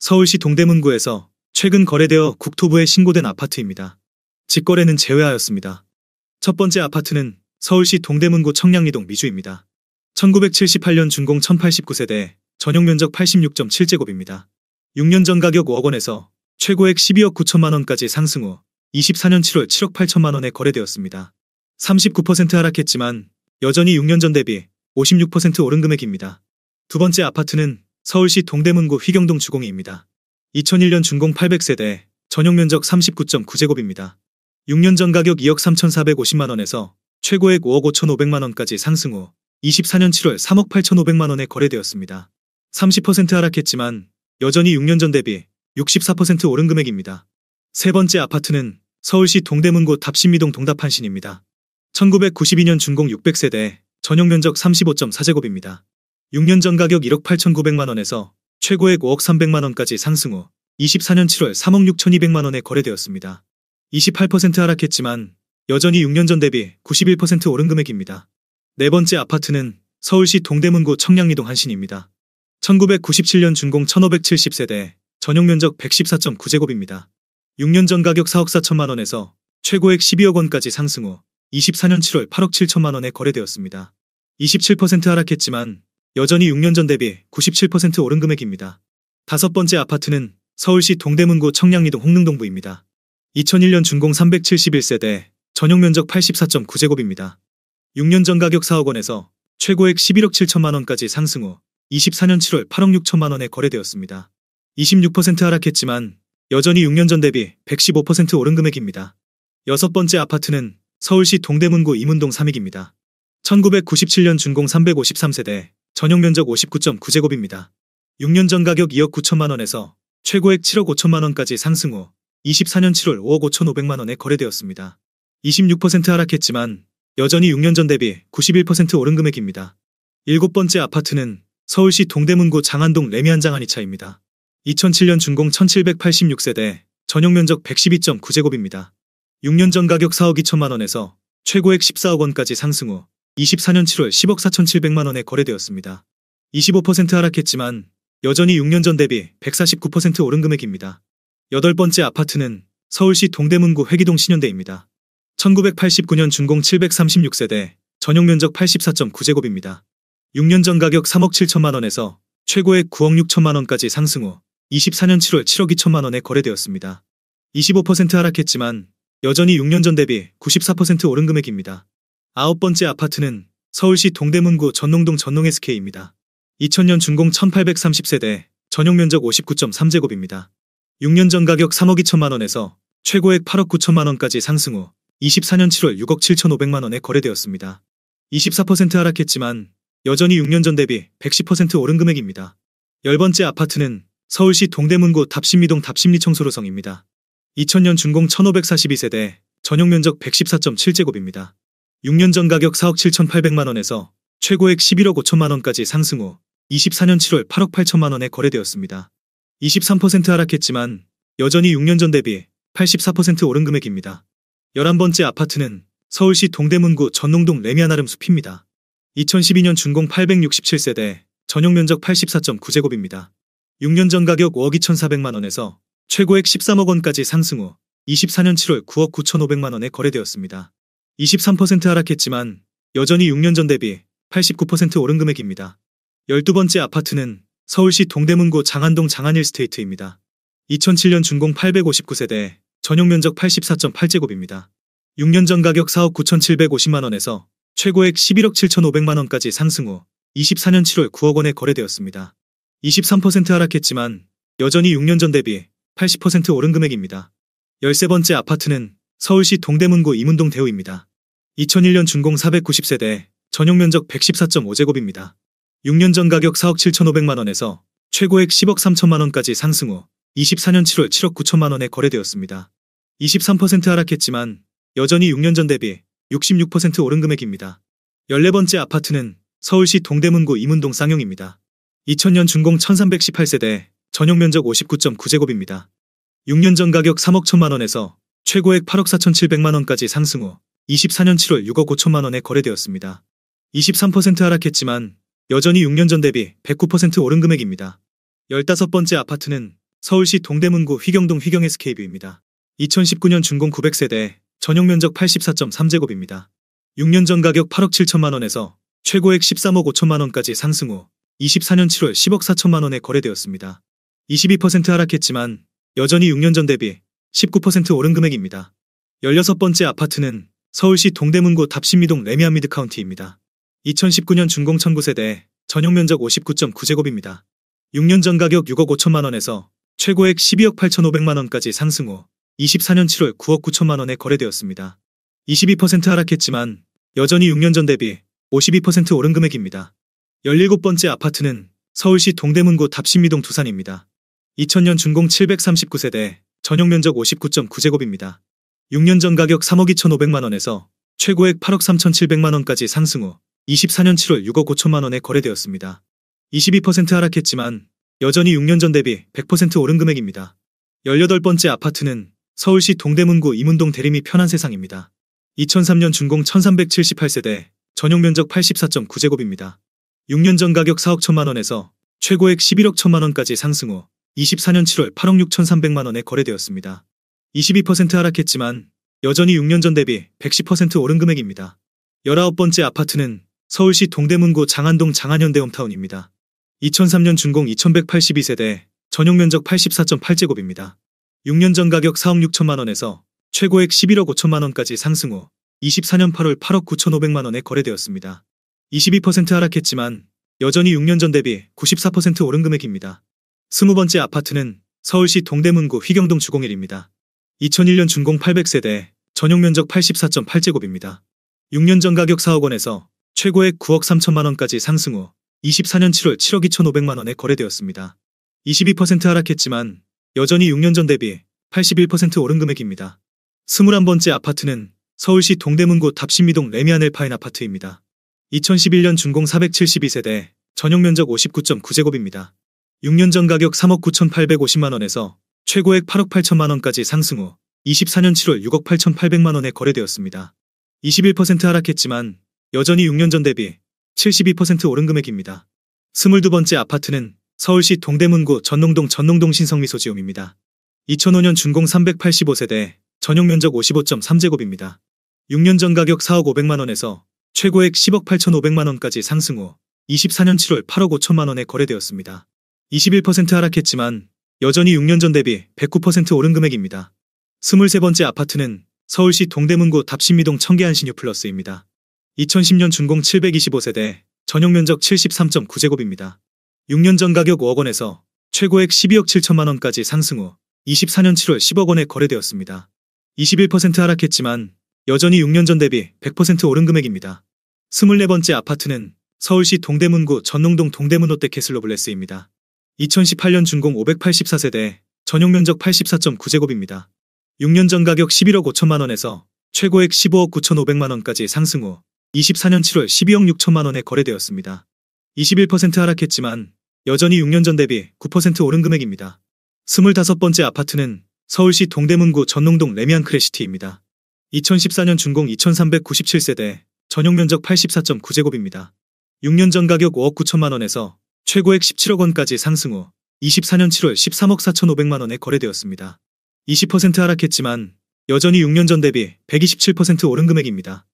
서울시 동대문구에서 최근 거래되어 국토부에 신고된 아파트입니다. 직거래는 제외하였습니다. 첫 번째 아파트는 서울시 동대문구 청량리동 미주입니다. 1978년 준공 1089세대, 전용면적 86.7제곱입니다. 6년 전 가격 5억 원에서 최고액 12억 9천만 원까지 상승 후 24년 7월 7억 8천만 원에 거래되었습니다. 39% 하락했지만 여전히 6년 전 대비 56% 오른 금액입니다. 두 번째 아파트는 서울시 동대문구 휘경동 주공이입니다. 2001년 준공 800세대, 전용면적 39.9제곱입니다. 6년 전 가격 2억 3,450만 원에서 최고액 5억 5,500만 원까지 상승 후 24년 7월 3억 8,500만 원에 거래되었습니다. 30% 하락했지만 여전히 6년 전 대비 64% 오른 금액입니다. 세 번째 아파트는 서울시 동대문구 답신미동 동답한신입니다. 1992년 준공 600세대, 전용면적 35.4제곱입니다. 6년 전 가격 1억 8,900만 원에서 최고액 5억 300만 원까지 상승 후 24년 7월 3억 6,200만 원에 거래되었습니다. 28% 하락했지만 여전히 6년 전 대비 91% 오른 금액입니다. 네 번째 아파트는 서울시 동대문구 청량리동 한신입니다. 1997년 준공 1570세대, 전용면적 114.9제곱입니다. 6년 전 가격 4억 4천만 원에서 최고액 12억 원까지 상승 후 24년 7월 8억 7천만 원에 거래되었습니다. 27% 하락했지만 여전히 6년 전 대비 97% 오른 금액입니다. 다섯 번째 아파트는 서울시 동대문구 청량리동 홍능동부입니다. 2001년 준공 371세대, 전용면적 84.9제곱입니다. 6년 전 가격 4억 원에서 최고액 11억 7천만 원까지 상승 후 24년 7월 8억 6천만 원에 거래되었습니다. 26% 하락했지만 여전히 6년 전 대비 115% 오른 금액입니다. 여섯 번째 아파트는 서울시 동대문구 이문동 삼익입니다. 1997년 준공 353세대, 전용면적 59.9제곱입니다. 6년 전 가격 2억 9천만 원에서 최고액 7억 5천만 원까지 상승 후 24년 7월 5억 5,500만 원에 거래되었습니다. 26% 하락했지만 여전히 6년 전 대비 91% 오른 금액입니다. 일곱 번째 아파트는 서울시 동대문구 장안동 레미안장안이차입니다. 2007년 준공 1786세대, 전용면적 112.9제곱입니다. 6년 전 가격 4억 2천만 원에서 최고액 14억 원까지 상승 후 24년 7월 10억 4,700만 원에 거래되었습니다. 25% 하락했지만 여전히 6년 전 대비 149% 오른 금액입니다. 여덟 번째 아파트는 서울시 동대문구 회기동 신현대입니다. 1989년 준공 736세대, 전용면적 84.9제곱입니다. 6년 전 가격 3억 7천만 원에서 최고액 9억 6천만 원까지 상승 후 24년 7월 7억 2천만 원에 거래되었습니다. 25% 하락했지만 여전히 6년 전 대비 94% 오른 금액입니다. 아홉 번째 아파트는 서울시 동대문구 전농동 전농SK입니다. 2000년 준공 1830세대, 전용면적 59.3제곱입니다. 6년 전 가격 3억 2천만 원에서 최고액 8억 9천만 원까지 상승 후 24년 7월 6억 7,500만 원에 거래되었습니다. 24% 하락했지만 여전히 6년 전 대비 110% 오른 금액입니다. 열 번째 아파트는 서울시 동대문구 답신미동 답심리청소로성입니다. 2000년 준공 1542세대, 전용면적 114.7제곱입니다. 6년 전 가격 4억 7,800만 원에서 최고액 11억 5천만 원까지 상승 후 24년 7월 8억 8천만 원에 거래되었습니다. 23% 하락했지만 여전히 6년 전 대비 84% 오른 금액입니다. 11번째 아파트는 서울시 동대문구 전농동 레미안아름 숲입니다. 2012년 준공 867세대, 전용면적 84.9제곱입니다. 6년 전 가격 5억 2,400만 원에서 최고액 13억 원까지 상승 후 24년 7월 9억 9,500만 원에 거래되었습니다. 23% 하락했지만 여전히 6년 전 대비 89% 오른 금액입니다. 12번째 아파트는 서울시 동대문구 장안동 장안힐스테이트입니다. 2007년 준공 859세대, 전용면적 84.8제곱입니다. 6년 전 가격 4억 9,750만 원에서 최고액 11억 7,500만 원까지 상승 후 24년 7월 9억 원에 거래되었습니다. 23% 하락했지만 여전히 6년 전 대비 80% 오른 금액입니다. 13번째 아파트는 서울시 동대문구 이문동 대우입니다. 2001년 준공 490세대, 전용면적 114.5제곱입니다. 6년 전 가격 4억 7,500만 원에서 최고액 10억 3천만 원까지 상승 후 24년 7월 7억 9천만 원에 거래되었습니다. 23% 하락했지만 여전히 6년 전 대비 66% 오른 금액입니다. 14번째 아파트는 서울시 동대문구 이문동 쌍용입니다. 2000년 준공 1318세대, 전용면적 59.9제곱입니다. 6년 전 가격 3억 1천만 원에서 최고액 8억 4,700만 원까지 상승 후 24년 7월 6억 5천만 원에 거래되었습니다. 23% 하락했지만 여전히 6년 전 대비 109% 오른 금액입니다. 15번째 아파트는 서울시 동대문구 휘경동 휘경 SK뷰입니다. 2019년 준공 900세대, 전용 면적 84.3제곱입니다. 6년 전 가격 8억 7천만 원에서 최고액 13억 5천만 원까지 상승 후 24년 7월 10억 4천만 원에 거래되었습니다. 22% 하락했지만 여전히 6년 전 대비 19% 오른 금액입니다. 16번째 아파트는 서울시 동대문구 답신미동 레미안 미드카운티입니다. 2019년 준공 1009세대, 전용 면적 59.9제곱입니다. 6년 전 가격 6억 5천만 원에서 최고액 12억 8천5백만 원까지 상승 후 24년 7월 9억 9천만 원에 거래되었습니다. 22% 하락했지만 여전히 6년 전 대비 52% 오른 금액입니다. 17번째 아파트는 서울시 동대문구 답신미동 두산입니다. 2000년 준공 739세대, 전용 면적 59.9제곱입니다. 6년 전 가격 3억 2천5백만 원에서 최고액 8억 3천7백만 원까지 상승 후 24년 7월 6억 5천만 원에 거래되었습니다. 22% 하락했지만 여전히 6년 전 대비 100% 오른 금액입니다. 18번째 아파트는 서울시 동대문구 이문동 대림이 편한 세상입니다. 2003년 준공 1378세대, 전용 면적 84.9제곱입니다. 6년 전 가격 4억 1천만 원에서 최고액 11억 1천만 원까지 상승 후 24년 7월 8억 6천3백만 원에 거래되었습니다. 22% 하락했지만 여전히 6년 전 대비 110% 오른 금액입니다. 19번째 아파트는 서울시 동대문구 장안동 장안현대홈타운입니다. 2003년 준공 2182세대, 전용 면적 84.8제곱입니다. 6년 전 가격 4억 6천만 원에서 최고액 11억 5천만 원까지 상승 후 24년 8월 8억 9천5백만 원에 거래되었습니다. 22% 하락했지만 여전히 6년 전 대비 94% 오른 금액입니다. 20번째 아파트는 서울시 동대문구 휘경동 주공일입니다. 2001년 준공 800세대, 전용 면적 84.8제곱입니다. 6년 전 가격 4억 원에서 최고액 9억 3천만 원까지 상승 후 24년 7월 7억 2천5백만 원에 거래되었습니다. 22% 하락했지만 여전히 6년 전 대비 81% 오른 금액입니다. 21번째 아파트는 서울시 동대문구 답신미동 레미안 엘파인 아파트입니다. 2011년 준공 472세대, 전용 면적 59.9제곱입니다. 6년 전 가격 3억 9천8백오십만 원에서 최고액 8억 8천만 원까지 상승 후 24년 7월 6억 8천8백만 원에 거래되었습니다. 21% 하락했지만 여전히 6년 전 대비 72% 오른 금액입니다. 22번째 아파트는 서울시 동대문구 전농동 신성미소지움입니다. 2005년 준공 385세대, 전용 면적 55.3제곱입니다. 6년 전 가격 4억 5백만 원에서 최고액 10억 8천5백만 원까지 상승 후 24년 7월 8억 5천만 원에 거래되었습니다. 21% 하락했지만 여전히 6년 전 대비 109% 오른 금액입니다. 23번째 아파트는 서울시 동대문구 답신미동 청계한 신유플러스입니다. 2010년 준공 725세대, 전용 면적 73.9제곱입니다. 6년 전 가격 5억 원에서 최고액 12억 7천만 원까지 상승 후 24년 7월 10억 원에 거래되었습니다. 21% 하락했지만 여전히 6년 전 대비 100% 오른 금액입니다. 24번째 아파트는 서울시 동대문구 전농동 동대문 롯데캐슬로블레스입니다. 2018년 준공 584세대, 전용 면적 84.9제곱입니다. 6년 전 가격 11억 5천만 원에서 최고액 15억 9천5백만 원까지 상승 후 24년 7월 12억 6천만 원에 거래되었습니다. 21% 하락했지만 여전히 6년 전 대비 9% 오른 금액입니다. 25번째 아파트는 서울시 동대문구 전농동 레미안 크레시티입니다. 2014년 준공 2397세대, 전용 면적 84.9제곱입니다. 6년 전 가격 5억 9천만 원에서 최고액 17억 원까지 상승 후 24년 7월 13억 4천5백만 원에 거래되었습니다. 20% 하락했지만 여전히 6년 전 대비 127% 오른 금액입니다.